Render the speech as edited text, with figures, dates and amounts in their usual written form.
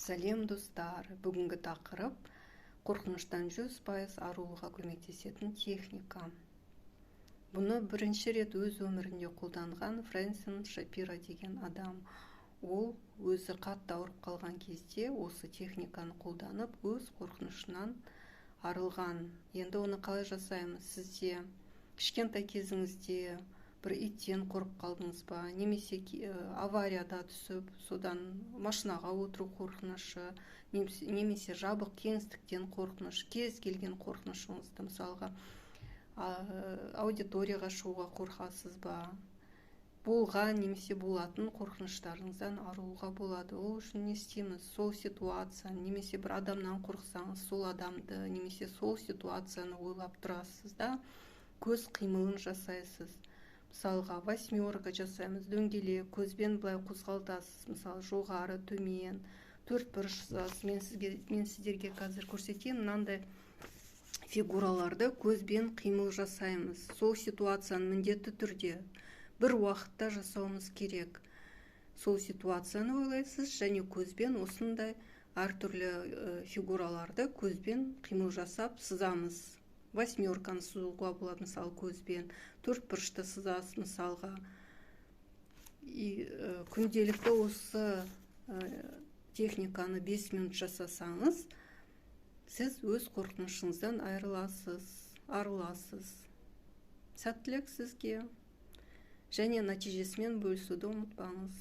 Сәлем достар, бүгінгі тақырып қорқыныштан 100% арылуға көмектесетін техника. Бұны бірінші рет өз өмірінде қолданған Фрэнсис Шапиро деген адам. Ол өзі қатты ауырып қалған кезде осы техниканы қолданып өз қорқынышынан арылған. Енді оны қалай жасаймыз? Сізде кішкентай кезіңізде бір иттен қорқып қалдыңыз ба, немесе аварияда түсіп, содан машинаға отыру қорқынышы, немесе жабық кеңістіктен қорқыныш, кез келген қорқынышыңызды, мысалға аудиторияға шығуға қорқасыз ба, болған немесе болатын қорқыныштарыңыздан арылуға болады. Ол үшін не істейміз? Сол ситуацияны, немесе бір адамнан қорықсаңыз, сол адамды, немесе сол ситуацияны ойлап тұрасыз да, көз қимылын жасайсыз. Мысалға, 8 жасаймыз, дөңгелек, көзбен былай қозғалтасыз, мысалы, жоғары, төмен, 4-бұрыш жасайсыз. Мен сіздерге қазір көрсетейін, мынандай фигураларды көзбен қимыл жасаймыз. Сол ситуацияны міндетті түрде бір уақытта жасауымыз керек. Сол ситуацияны ойлайсыз, және көзбен осындай әртүрлі фигураларды көзбен қимыл жасап сызамыз. 8-каны сызуға болады, мысалы, көзбен, 4-бұрышты сызасыз, мысалға. Күнделікті осы техниканы 5 минут жасасаңыз, сіз өз қорқынышыңыздан арыласыз. Сәттілік сізге. Және нәтижесімен бөлісуді ұмытпаңыз.